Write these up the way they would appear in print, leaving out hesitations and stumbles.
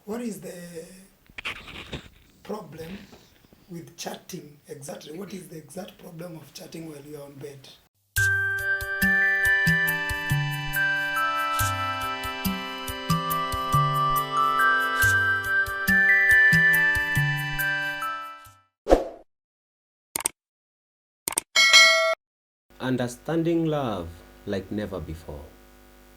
What is the problem with chatting exactly? What is the exact problem of chatting while you are on bed? Understanding love like never before.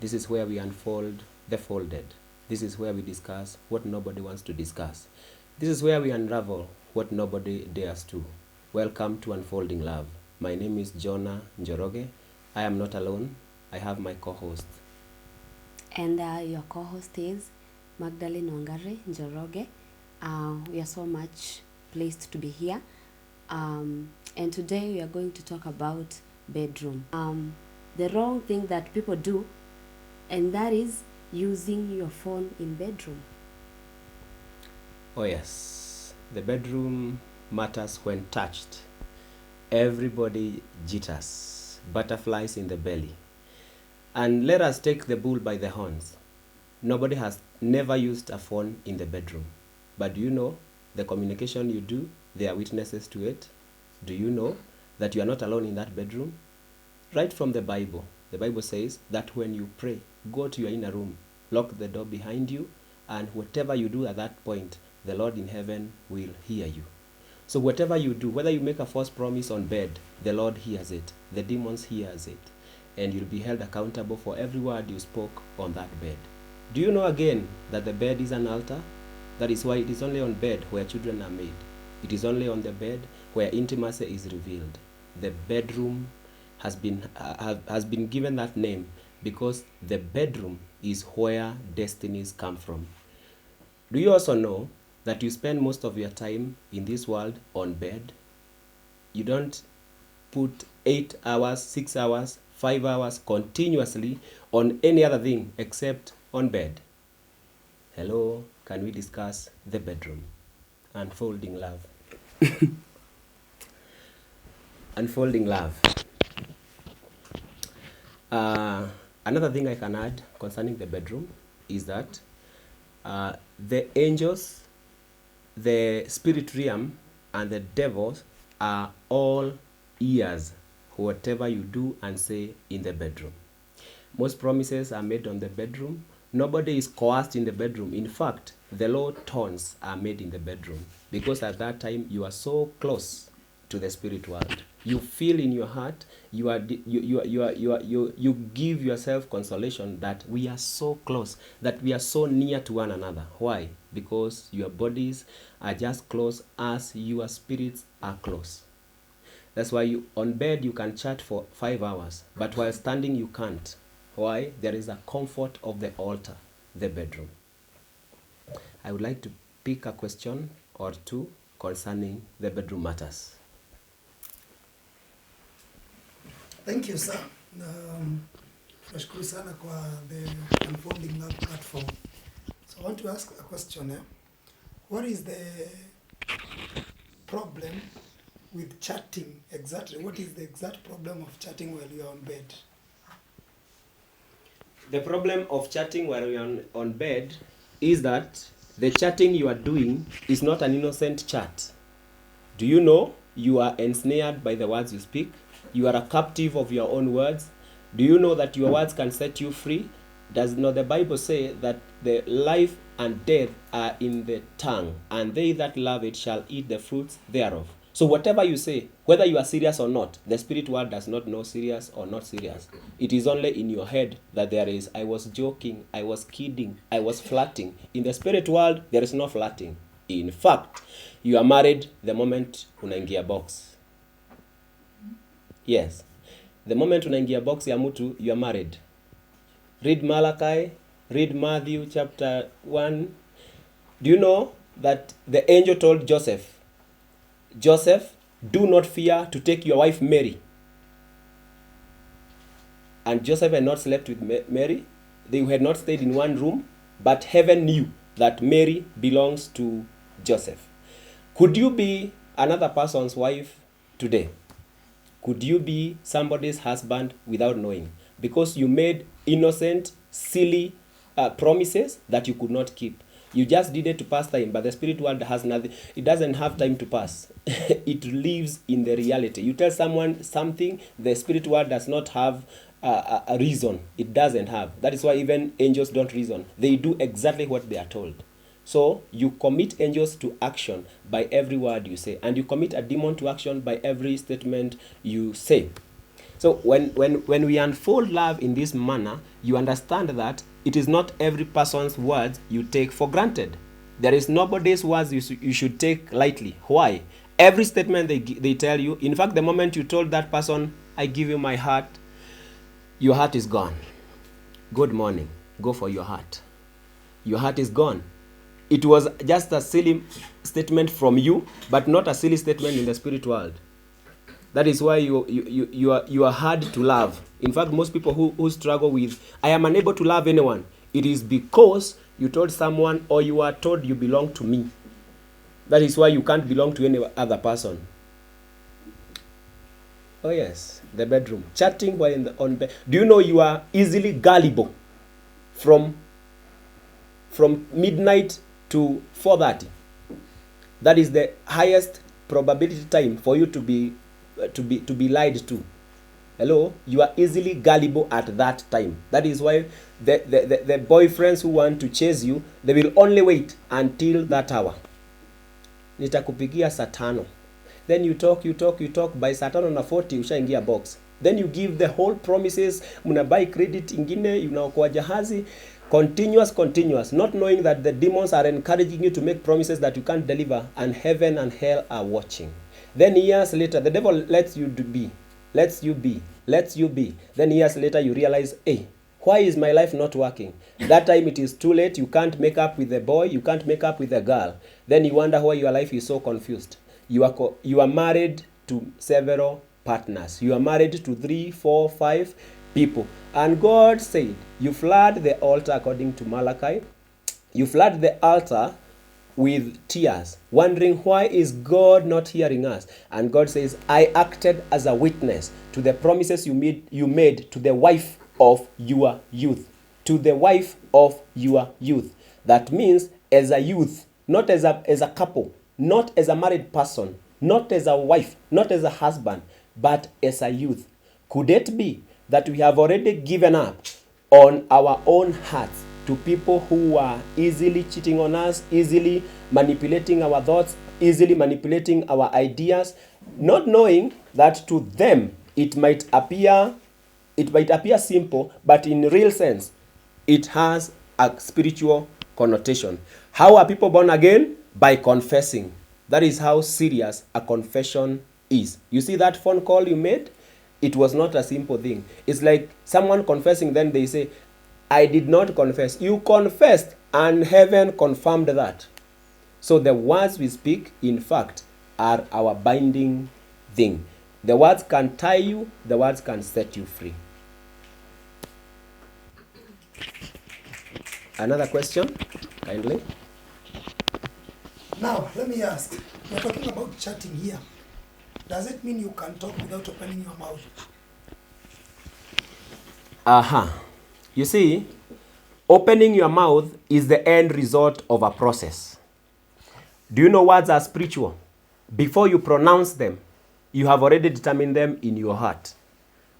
This is where we unfold the folded. This is where we discuss what nobody wants to discuss. This is where we unravel what nobody dares to. Welcome to Unfolding Love. My name is Jonah Njoroge. I am not alone. I have my co-host. And your co-host is Magdalene Wangare Njoroge. We are so much pleased to be here. And today we are going to talk about bedroom. The wrong thing that people do, and that is using your phone in bedroom. Oh yes, the bedroom matters when touched. Everybody jitters, butterflies in the belly. And let us take the bull by the horns. Nobody has never used a phone in the bedroom. But do you know the communication you do, there are witnesses to it? Do you know that you are not alone in that bedroom? Right from the Bible says that when you pray, go to your inner room, lock the door behind you, and whatever you do at that point, the Lord in heaven will hear you. So whatever you do, whether you make a false promise on bed, the Lord hears it, the demons hears it, and you'll be held accountable for every word you spoke on that bed. Do you know again that the bed is an altar? That is why it is only on bed where children are made. It is only on the bed where intimacy is revealed. The bedroom has been given that name because the bedroom is where destinies come from. Do you also know that you spend most of your time in this world on bed? You don't put 8 hours, 6 hours, 5 hours continuously on any other thing except on bed. Hello, can we discuss the bedroom? Unfolding love. Unfolding love. Another thing I can add concerning the bedroom is that the angels, the spirit realm, and the devils are all ears, whatever you do and say in the bedroom. Most promises are made on the bedroom. Nobody is coerced in the bedroom. In fact, the low tones are made in the bedroom because at that time you are so close to the spirit world. You feel in your heart, you give yourself consolation that we are so close, that we are so near to one another. Why? Because your bodies are just close as your spirits are close. That's why on bed you can chat for 5 hours, but while standing you can't. Why? There is a comfort of the altar, the bedroom. I would like to pick a question or two concerning the bedroom matters. Thank you, sir. Tunashukuru sana kwa the Unfolding Love platform. So I want to ask a question. What is the problem with chatting exactly? What is the exact problem of chatting while you are on bed? The problem of chatting while you're on bed is that the chatting you are doing is not an innocent chat. Do you know you are ensnared by the words you speak? You are a captive of your own words. Do you know that your words can set you free? Does not the Bible say that the life and death are in the tongue, and they that love it shall eat the fruits thereof? So whatever you say, whether you are serious or not, the spirit world does not know serious or not serious. It is only in your head that there is, I was joking, I was kidding, I was flirting. In the spirit world, there is no flirting. In fact, you are married the moment unaingia box. Yes. The moment unaingia box ya mtu, you are married. Read Malachi, read Matthew chapter 1. Do you know that the angel told Joseph, do not fear to take your wife Mary. And Joseph had not slept with Mary. They had not stayed in one room, but heaven knew that Mary belongs to Joseph. Could you be another person's wife today? Could you be somebody's husband without knowing? Because you made innocent, silly promises that you could not keep. You just did it to pass time, but the spirit world has nothing. It doesn't have time to pass. It lives in the reality. You tell someone something, the spirit world does not have a reason. It doesn't have. That is why even angels don't reason. They do exactly what they are told. So you commit angels to action by every word you say, and you commit a demon to action by every statement you say. So when we unfold love in this manner, you understand that it is not every person's words you take for granted. There is nobody's words you should take lightly. Why? Every statement they tell you, in fact, the moment you told that person, I give you my heart, your heart is gone. Good morning. Go for your heart. Your heart is gone. It was just a silly statement from you, but not a silly statement in the spirit world. That is why you are hard to love. In fact, most people who struggle with, I am unable to love anyone, it is because you told someone or you are told you belong to me. That is why you can't belong to any other person. Oh yes, the bedroom. Chatting while on bed. Do you know you are easily gullible from midnight to 4:30? That is the highest probability time for you to be lied to. Hello, you are easily gullible at that time. That is why the boyfriends who want to chase you, they will only wait until that hour. Nitakupigia saa 5. Then you talk by saa 5:40 ushaingia box. Then you give the whole promises, muna buy credit ingine, unaokoa jahazi, continuous, not knowing that the demons are encouraging you to make promises that you can't deliver, and heaven and hell are watching. Then years later, the devil lets you be. Then years later, you realize, hey, why is my life not working? That time it is too late. You can't make up with the boy. You can't make up with the girl. Then you wonder why your life is so confused. You are married to several partners. You are married to 3, 4, 5 people. And God said, you flood the altar according to Malachi. You flood the altar with tears, wondering why is God not hearing us? And God says, I acted as a witness to the promises you made to the wife of your youth. To the wife of your youth. That means as a youth, not as a couple, not as a married person, not as a wife, not as a husband, but as a youth. Could it be that we have already given up on our own hearts to people who are easily cheating on us, easily manipulating our thoughts, easily manipulating our ideas, not knowing that to them it might appear simple, but in real sense, it has a spiritual connotation. How are people born again? By confessing. That is how serious a confession is. You see that phone call you made? It was not a simple thing. It's like someone confessing, then they say, I did not confess. You confessed, and heaven confirmed that. So the words we speak, in fact, are our binding thing. The words can tie you, the words can set you free. Another question, kindly. Now, let me ask, we're talking about chatting here. Does it mean you can talk without opening your mouth? You see, opening your mouth is the end result of a process. Do you know words are spiritual? Before you pronounce them, you have already determined them in your heart.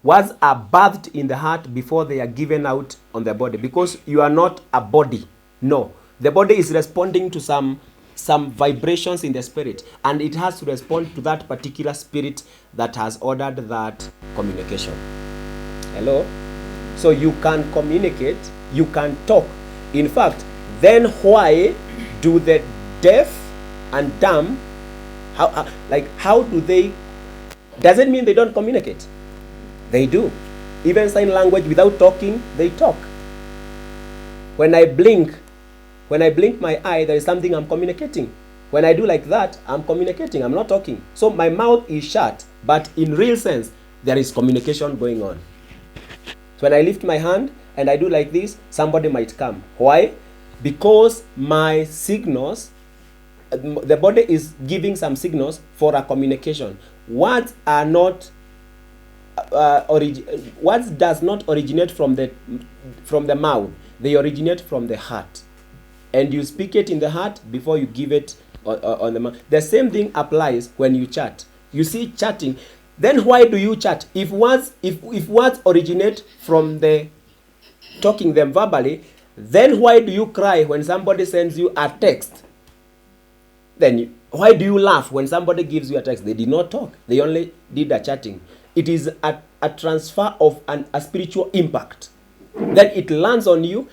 Words are birthed in the heart before they are given out on the body, because you are not a body. No, the body is responding to some vibrations in the spirit, and it has to respond to that particular spirit that has ordered that communication. Hello? So you can communicate, you can talk. In fact, then why do the deaf and dumb, how do they, does it mean they don't communicate? They do. Even sign language, without talking, they talk. When I blink my eye, there is something I'm communicating. When I do like that, I'm communicating, I'm not talking. So my mouth is shut, but in real sense, there is communication going on. So when I lift my hand and I do like this, somebody might come. Why? Because my signals, the body is giving some signals for a communication. Words are not, words does not originate from the mouth. They originate from the heart. and you speak it in the heart before you give it on the mouth. The same thing applies when you chat. You see chatting. Then why do you chat? If words originate from the talking them verbally, then why do you cry when somebody sends you a text? Then why do you laugh when somebody gives you a text? They did not talk. They only did a chatting. It is a transfer of a spiritual impact. Then it lands on you.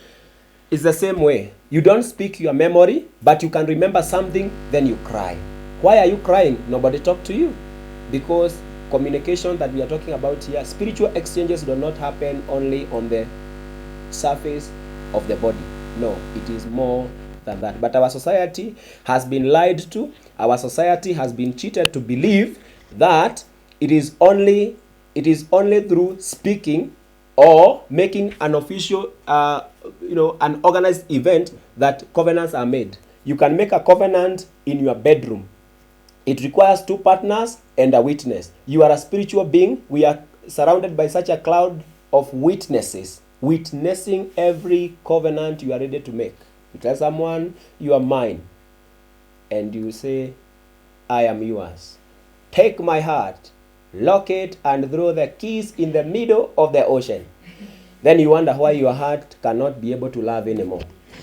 It's the same way. You don't speak your memory, but you can remember something, then you cry. Why are you crying? Nobody talked to you. Because communication that we are talking about here, spiritual exchanges do not happen only on the surface of the body. No, it is more than that. But our society has been lied to. Our society has been cheated to believe that it is only through speaking or making an official, an organized event that covenants are made. You can make a covenant in your bedroom. It requires 2 partners and a witness. You are a spiritual being. We are surrounded by such a cloud of witnesses, witnessing every covenant you are ready to make. You tell someone, you are mine. And you say, I am yours. Take my heart, lock it, and throw the keys in the middle of the ocean. Then you wonder why your heart cannot be able to love anymore.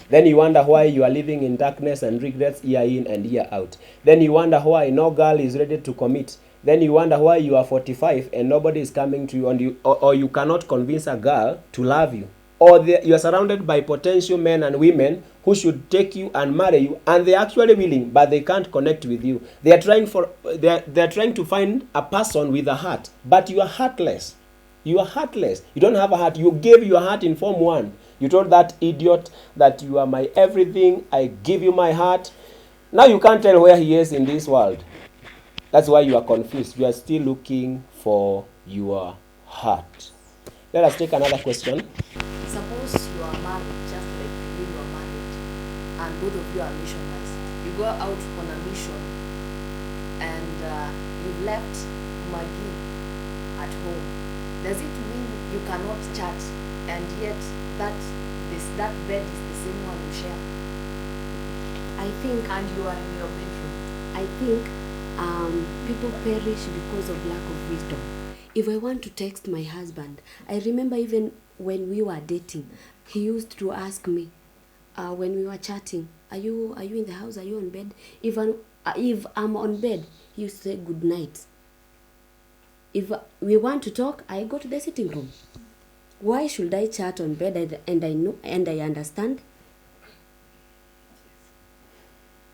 Then you wonder why you are living in darkness and regrets year in and year out. Then you wonder why no girl is ready to commit. Then you wonder why you are 45 and nobody is coming to you, and or you cannot convince a girl to love you. Or you are surrounded by potential men and women who should take you and marry you, and they are actually willing, but they can't connect with you. They are trying to find a person with a heart, but you are heartless. You are heartless. You don't have a heart. You gave your heart in Form 1. You told that idiot that you are my everything. I give you my heart. Now you can't tell where he is in this world. That's why you are confused. You are still looking for your heart. Let us take another question. Suppose you are married, just like you are married, and both of you are missionaries. You go out on a mission, and you've left Maggie at home. Does it mean you cannot chat, and yet that bed is the same one you share? I think, And you are in your bedroom. I think people perish because of lack of wisdom. If I want to text my husband, I remember even when we were dating, he used to ask me, when we were chatting, are you in the house? Are you on bed? If I'm on bed, he used to say good night. If we want to talk, I go to the sitting room. Why should I chat on bed and I know and I understand?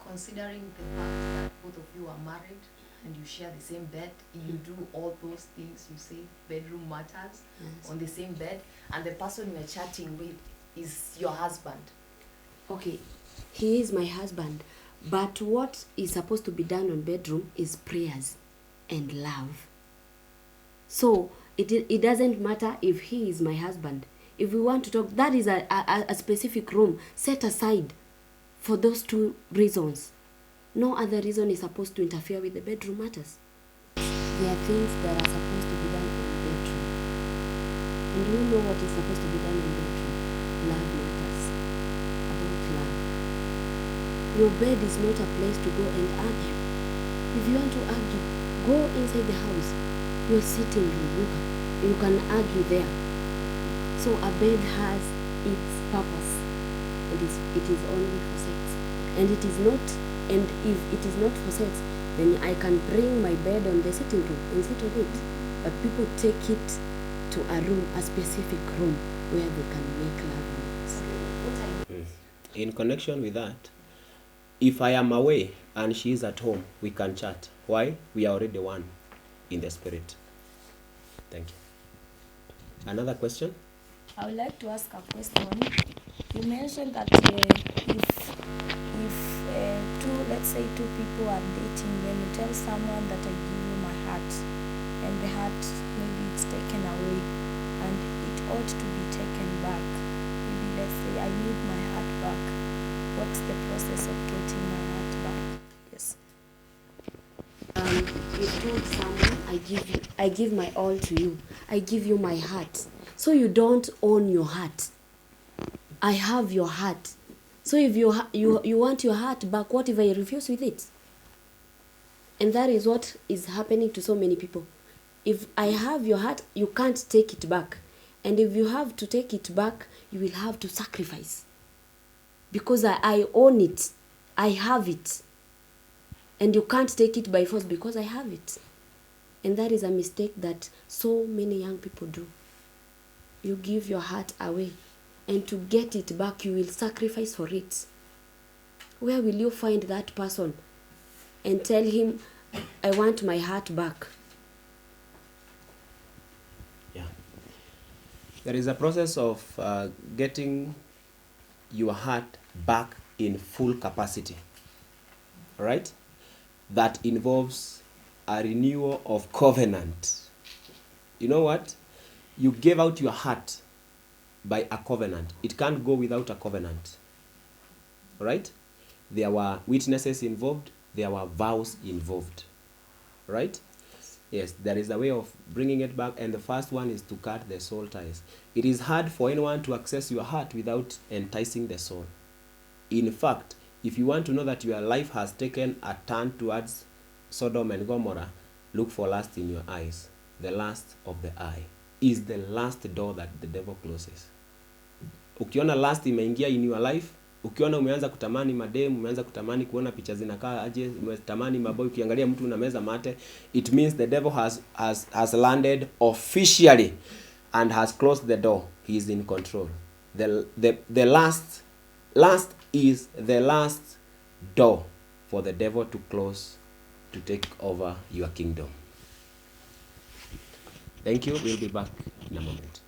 Considering the fact that both of you are married and you share the same bed, you do all those things you say, bedroom matters, Yes. on the same bed, and the person you are chatting with is your husband. Okay, he is my husband, but what is supposed to be done on bedroom is prayers and love. So it doesn't matter if he is my husband. If we want to talk, that is a specific room set aside for those 2 reasons. No other reason is supposed to interfere with the bedroom matters. There are things that are supposed to be done in the bedroom. And you know what is supposed to be done in the bedroom? Love matters. About love. Your bed is not a place to go and argue. If you want to argue, go inside the house. Your sitting room, you can argue there. So a bed has its purpose. It is only for sex. And it is not, and if it is not for sex, then I can bring my bed on the sitting room and sit on it. But people take it to a room, a specific room, where they can make love. In connection with that, if I am away and she is at home, we can chat. Why? We are already one in the spirit. Thank you. Another question? I would like to ask a question. You mentioned that if let's say 2 people are dating, then you tell someone that I give you my heart, and the heart maybe it's taken away, and it ought to be taken back. Maybe let's say I need my heart back. What's the process of getting my heart back? Yes. You told someone, I give my all to you. I give you my heart. So you don't own your heart. I have your heart. So if you want your heart back, what if I refuse with it? And that is what is happening to so many people. If I have your heart, you can't take it back. And if you have to take it back, you will have to sacrifice. Because I own it. I have it. And you can't take it by force because I have it. And that is a mistake that so many young people do. You give your heart away. And to get it back, you will sacrifice for it. Where will you find that person and tell him, I want my heart back? Yeah. There is a process of getting your heart back in full capacity. All right? That involves a renewal of covenant. You know what? You gave out your heart by a covenant. It can't go without a covenant. All right? There were witnesses involved. There were vows involved. Right? Yes, there is a way of bringing it back, and the first one is to cut the soul ties. It is hard for anyone to access your heart without enticing the soul. In fact, if you want to know that your life has taken a turn towards Sodom and Gomorrah, look for lust in your eyes. The lust of the eye is the last door that the devil closes. Ukiona lust imeingia in your life, ukiona umeanza kutamani mademu, umeanza kutamani kuona picha zinakaa aje, umetamani maboy, ukiangalia mtu unameza mate, it means the devil has landed officially and has closed the door. He is in control. The last is the last door for the devil to close, to take over your kingdom. Thank you. We'll be back in a moment.